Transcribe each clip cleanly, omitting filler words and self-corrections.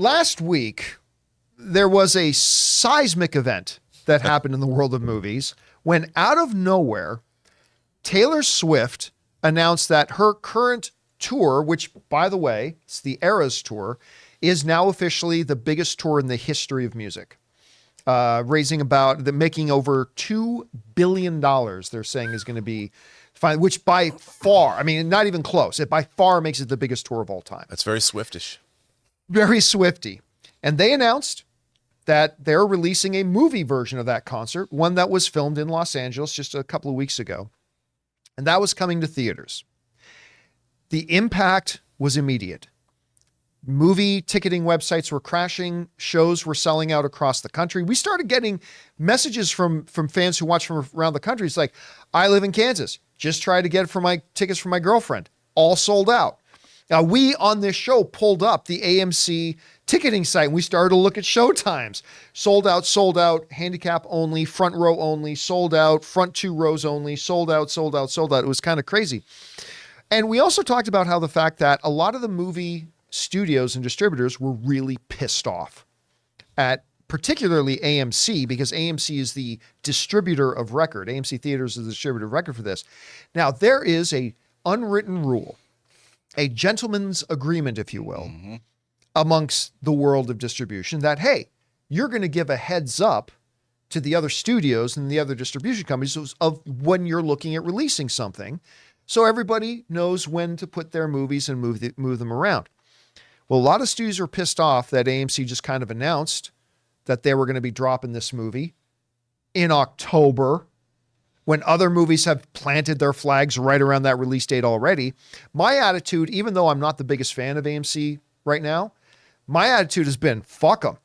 Last week, there was a seismic event that happened in the world of movies when out of nowhere, Taylor Swift announced that her current tour, which by the way, it's the Eras Tour, is now officially the biggest tour in the history of music. Making over $2 billion, they're saying is going to be fine, which by far, I mean, not even close. It by far makes it the biggest tour of all time. That's very Swiftish. Very Swifty. And they announced that they're releasing a movie version of that concert, one that was filmed in Los Angeles just a couple of weeks ago. And that was coming to theaters. The impact was immediate. Movie ticketing websites were crashing. Shows were selling out across the country. We started getting messages from fans who watch from around the country. It's like, I live in Kansas. Just tried to get tickets for my girlfriend. All sold out. Now, we on this show pulled up the AMC ticketing site and we started to look at show times. Sold out, handicap only, front row only, sold out, front 2 rows only, sold out. It was kind of crazy. And we also talked about how the fact that a lot of the movie studios and distributors were really pissed off at particularly AMC, because AMC is the distributor of record. AMC Theaters is the distributor of record for this. Now, there is a unwritten rule, a gentleman's agreement, if you will, amongst the world of distribution that, hey, you're going to give a heads up to the other studios and the other distribution companies of when you're looking at releasing something, so everybody knows when to put their movies and move them around. Well, a lot of studios are pissed off that AMC just kind of announced that they were going to be dropping this movie in October when other movies have planted their flags right around that release date already. My attitude, even though I'm not the biggest fan of AMC right now, my attitude has been, fuck them.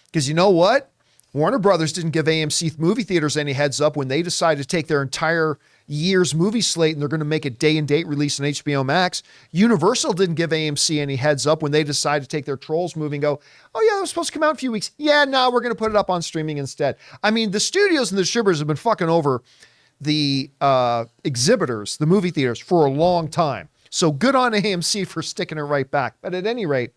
Because you know what? Warner Brothers didn't give AMC movie theaters any heads up when they decided to take their entire year's movie slate and they're going to make a day and date release on HBO Max. Universal didn't give AMC any heads up when they decided to take their Trolls movie and go, oh yeah, that was supposed to come out in a few weeks. Yeah, no, we're going to put it up on streaming instead. I mean, the studios and the distributors have been fucking over the exhibitors, the movie theaters, for a long time. So good on AMC for sticking it right back. But at any rate,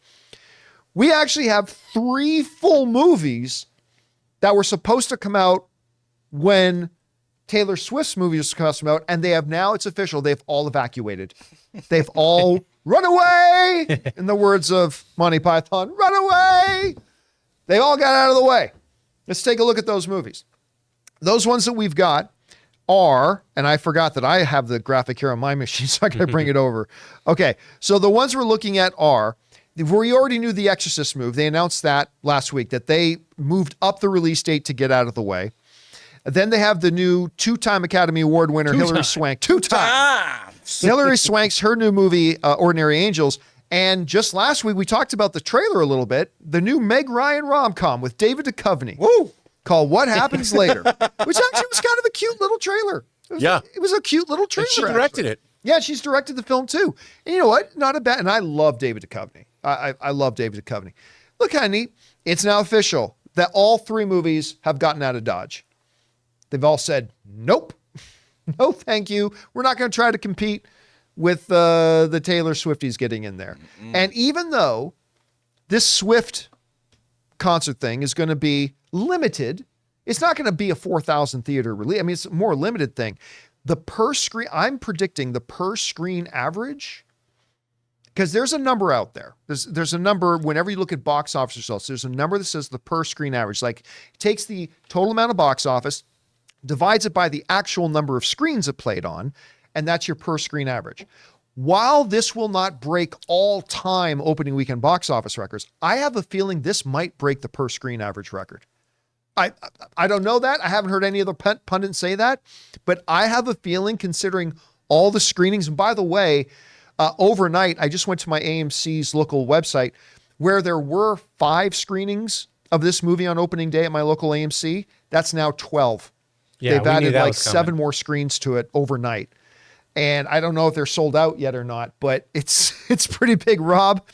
we actually have 3 full movies that were supposed to come out when Taylor Swift's movie was supposed to come out, and they have now, it's official, they've all evacuated. They've all run away, in the words of Monty Python, run away. They all got out of the way. Let's take a look at those movies. Those ones that we've got are, and I forgot that I have the graphic here on my machine, so I gotta bring it over. Okay, so the ones we're looking at are, we already knew the Exorcist move. They announced that last week, that they moved up the release date to get out of the way. Then they have the new 2-time Academy Award winner, Hilary Swank. 2-time. Hilary Swank's her new movie, Ordinary Angels. And just last week, we talked about the trailer a little bit. The new Meg Ryan rom-com with David Duchovny. Woo! Called What Happens Later, which actually was kind of a cute little trailer. It was a cute little trailer. And she directed it. Yeah, she's directed the film too. And you know what? Not a bad, and I love David Duchovny. I love David Duchovny. Look how neat. It's now official that all 3 movies have gotten out of Dodge. They've all said, nope, no thank you. We're not going to try to compete with the Taylor Swifties getting in there. And even though this Swift concert thing is going to be limited, it's not going to be a 4,000 theater release. I mean, it's a more limited thing. I'm predicting the per screen average, because there's a number out there. There's a number, whenever you look at box office results, there's a number that says the per screen average. Like, it takes the total amount of box office, divides it by the actual number of screens it played on, and that's your per screen average. While this will not break all-time opening weekend box office records, I have a feeling this might break the per screen average record. I don't know that. I haven't heard any other pundits say that, but I have a feeling, considering all the screenings. And by the way, overnight, I just went to my AMC's local website where there were 5 screenings of this movie on opening day at my local AMC. That's now 12. Yeah, they've added like 7 more screens to it overnight. And I don't know if they're sold out yet or not, but it's pretty big, Rob.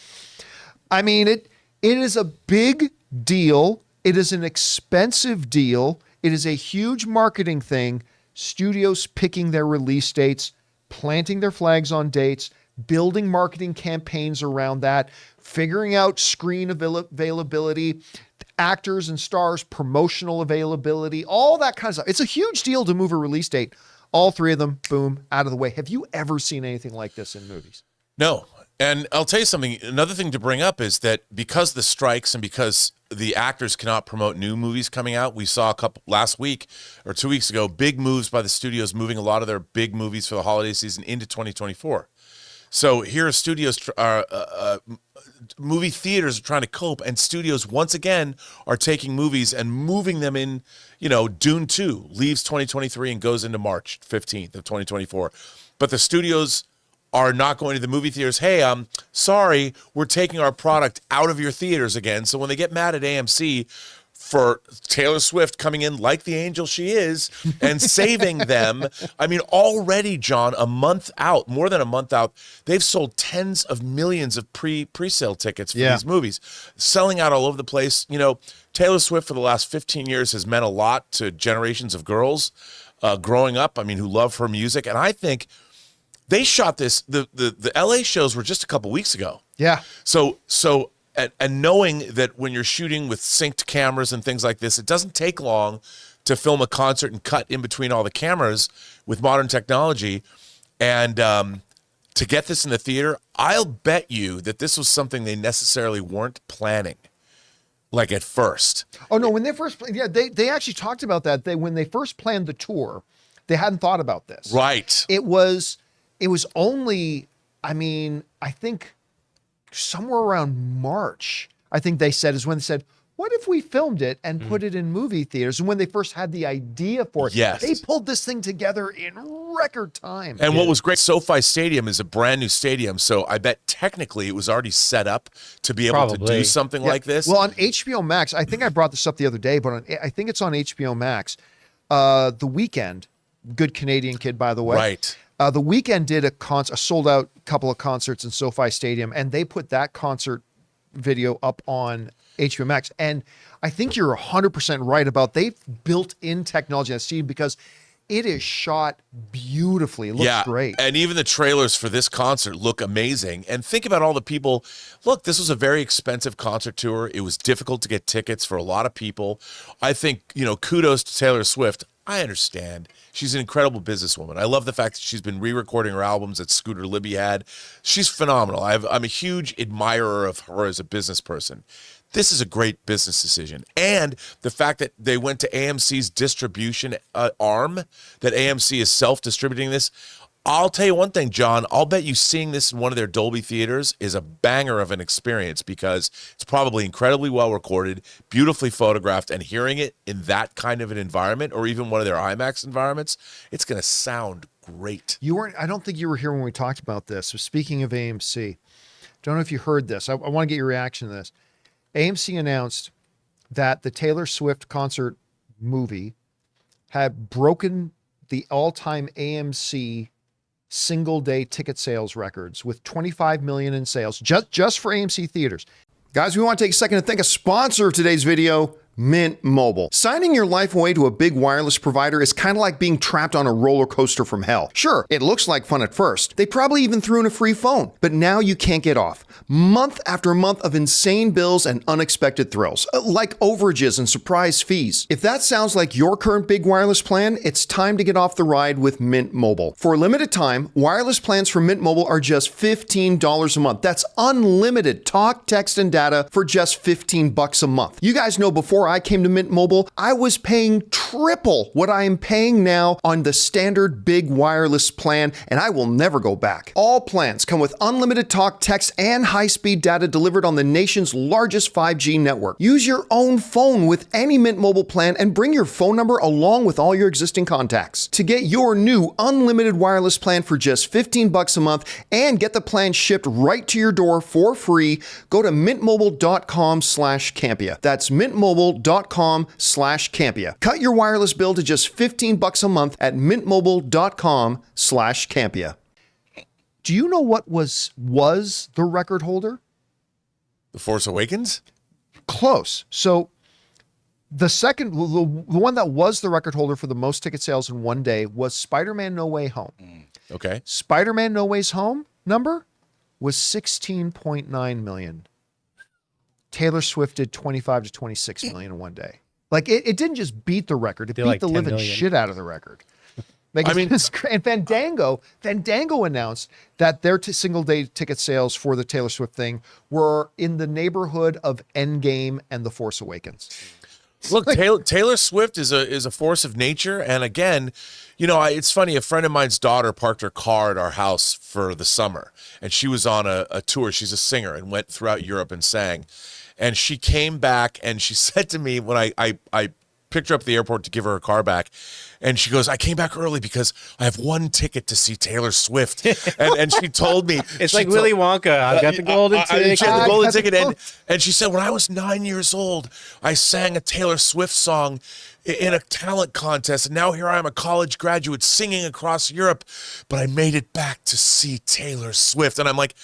I mean, it is a big deal. It is an expensive deal. It is a huge marketing thing. Studios picking their release dates, planting their flags on dates, building marketing campaigns around that figuring out screen availability, actors and stars, promotional availability, all that kind of stuff. It's a huge deal to move a release date. All three of them, boom, out of the way. Have you ever seen anything like this in movies? No. And I'll tell you something. Another thing to bring up is that because the strikes and because the actors cannot promote new movies coming out, we saw a couple last week or 2 weeks ago, big moves by the studios moving a lot of their big movies for the holiday season into 2024. So here are studios, movie theaters are trying to cope, and studios once again are taking movies and moving them in. Dune 2 leaves 2023 and goes into March 15th of 2024. But the studios are not going to the movie theaters. Hey, sorry, we're taking our product out of your theaters again. So when they get mad at AMC for Taylor Swift coming in like the angel she is and saving them, I mean, already, John, a month out, more than a month out, they've sold tens of millions of pre-sale tickets for these movies, selling out all over the place. Taylor Swift for the last 15 years has meant a lot to generations of girls growing up, who love her music. And I think they shot this, the LA shows were just a couple weeks ago. Yeah. So and knowing that when you're shooting with synced cameras and things like this, it doesn't take long to film a concert and cut in between all the cameras with modern technology. And to get this in the theater, I'll bet you that this was something they necessarily weren't planning, like at first. Oh, no, when they first, they actually talked about that. When they first planned the tour, they hadn't thought about this. Right. It was only, I think somewhere around March, I think they said, is when they said, what if we filmed it and put it in movie theaters? And when they first had the idea for it, they pulled this thing together in record time. And what was great, SoFi Stadium is a brand new stadium. So I bet technically it was already set up to be able to do something like this. Well, on HBO Max, I think I brought this up the other day, but I think it's on HBO Max. The Weeknd, good Canadian kid, by the way. Right. The Weeknd did a sold out couple of concerts in SoFi Stadium, and they put that concert video up on HBO Max. And I think you're 100% right about they've built in technology in that stadium because it is shot beautifully. It looks great. And even the trailers for this concert look amazing. And think about all the people. Look, this was a very expensive concert tour. It was difficult to get tickets for a lot of people. I think, kudos to Taylor Swift. I understand. She's an incredible businesswoman. I love the fact that she's been re-recording her albums that Scooter Libby had. She's phenomenal. I'm a huge admirer of her as a business person. This is a great business decision. And the fact that they went to AMC's distribution arm, that AMC is self-distributing this. I'll tell you one thing, John. I'll bet you seeing this in one of their Dolby theaters is a banger of an experience because it's probably incredibly well recorded, beautifully photographed, and hearing it in that kind of an environment or even one of their IMAX environments, it's going to sound great. I don't think you were here when we talked about this. So speaking of AMC, don't know if you heard this. I want to get your reaction to this. AMC announced that the Taylor Swift concert movie had broken the all-time AMC single day ticket sales records with 25 million in sales just for AMC theaters. Guys, we want to take a second to thank a sponsor of today's video, Mint Mobile. Signing your life away to a big wireless provider is kind of like being trapped on a roller coaster from hell. Sure, it looks like fun at first. They probably even threw in a free phone, but now you can't get off. Month after month of insane bills and unexpected thrills, like overages and surprise fees. If that sounds like your current big wireless plan, it's time to get off the ride with Mint Mobile. For a limited time, wireless plans from Mint Mobile are just $15 a month. That's unlimited talk, text, and data for just $15 a month. You guys know before I came to Mint Mobile, I was paying triple what I am paying now on the standard big wireless plan, and I will never go back. All plans come with unlimited talk, text, and high-speed data delivered on the nation's largest 5G network. Use your own phone with any Mint Mobile plan and bring your phone number along with all your existing contacts. To get your new unlimited wireless plan for just $15 a month and get the plan shipped right to your door for free, go to mintmobile.com/Campea. That's mintmobile.com/Campea. Cut your wireless bill to just $15 a month at mintmobile.com/Campea. Do you know what was the record holder? The Force Awakens? Close. So the one that was the record holder for the most ticket sales in one day was Spider-Man No Way Home. Okay. Spider-Man No Way Home number was 16.9 million Taylor Swift did 25 to 26 million in one day. Like it didn't just beat the record; it beat like the 10 living million. shit out of the record. Like, I mean- it's great. And Fandango announced that their single day ticket sales for the Taylor Swift thing were in the neighborhood of Endgame and The Force Awakens. Look, Taylor Swift is a force of nature, and again, it's funny. A friend of mine's daughter parked her car at our house for the summer, and she was on a tour. She's a singer and went throughout Europe and sang, and she came back and she said to me when I picked her up at the airport to give her car back, and she goes, I came back early because I have one ticket to see Taylor Swift. And she told me. It's like Willy Wonka. I've got the golden ticket. She had the golden ticket. And she said, when I was 9 years old, I sang a Taylor Swift song in a talent contest. And now here I am, a college graduate singing across Europe, but I made it back to see Taylor Swift. And I'm like,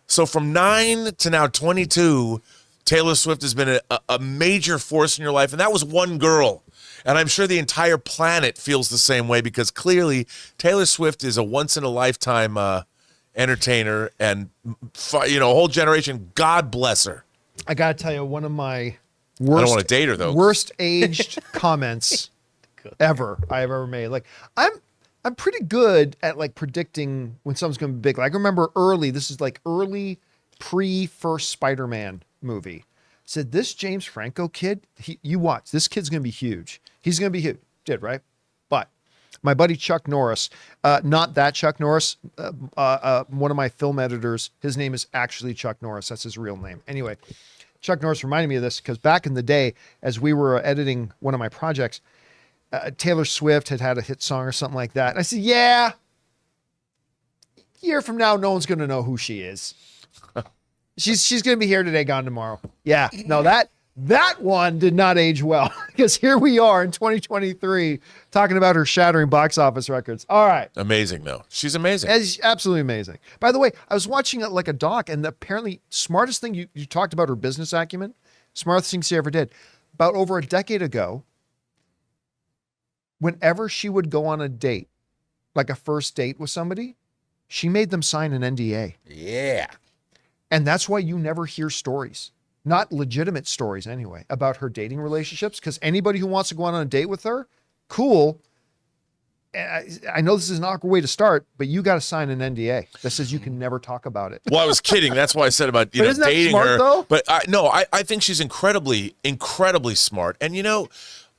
so from 9 to now 22, Taylor Swift has been a major force in your life. And that was one girl. And I'm sure the entire planet feels the same way because clearly Taylor Swift is a once-in-a-lifetime entertainer and, a whole generation. God bless her. I got to tell you, one of my I don't want to date her, though. worst aged comments ever I've ever made. Like, I'm pretty good at like predicting when something's going to be big. Like, I remember this is like early pre-first Spider-Man movie. Said, this James Franco kid, you watch, this kid's going to be huge. He's going to be huge. Did, right? But my buddy Chuck Norris, not that Chuck Norris, one of my film editors, his name is actually Chuck Norris. That's his real name. Anyway, Chuck Norris reminded me of this because back in the day, as we were editing one of my projects, Taylor Swift had a hit song or something like that. And I said, yeah, a year from now, no one's going to know who she is. She's going to be here today, gone tomorrow. Yeah, no, that one did not age well because here we are in 2023 talking about her shattering box office records. All right. Amazing, though. She's amazing. It's absolutely amazing. By the way, I was watching like a doc, and apparently smartest thing you talked about her business acumen, smartest thing she ever did. About over a decade ago, whenever she would go on a date, like a first date with somebody, she made them sign an NDA. Yeah. And that's why you never hear stories, not legitimate stories anyway, about her dating relationships. Because anybody who wants to go on a date with her, cool. I know this is an awkward way to start, but you got to sign an NDA that says you can never talk about it. Well, I was kidding. That's why I said about But isn't that dating smart, her. though? But I think she's incredibly smart. And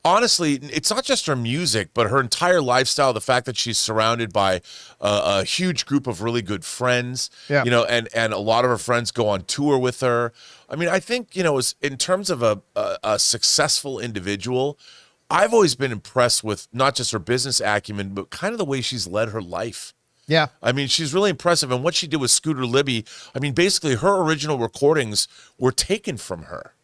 honestly, it's not just her music, but her entire lifestyle. The fact that she's surrounded by a huge group of really good friends. Yeah. And a lot of her friends go on tour with her. I mean, I think in terms of a successful individual, I've always been impressed with not just her business acumen, but kind of the way she's led her life. Yeah. I mean, she's really impressive. And what she did with Scooter Libby, I mean, basically her original recordings were taken from her,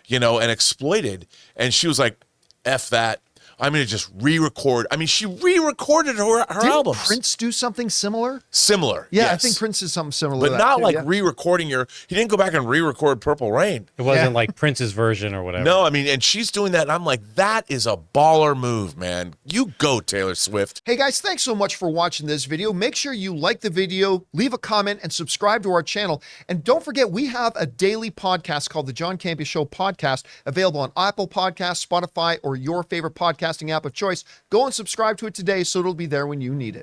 and exploited. And she was like, F that. I'm going to just re-record. I mean, she re-recorded her Didn't albums. Prince do something similar? Similar. Yeah, yes. I think Prince did something similar. But to that not too, like yeah. re-recording he didn't go back and re-record Purple Rain. It wasn't Yeah. like Prince's version or whatever. No, I mean, and she's doing that. And I'm like, that is a baller move, man. You go, Taylor Swift. Hey guys, thanks so much for watching this video. Make sure you like the video, leave a comment, and subscribe to our channel. And don't forget, we have a daily podcast called the John Campea Show podcast, available on Apple Podcasts, Spotify, or your favorite podcasting app of choice. Go and subscribe to it today so it'll be there when you need it.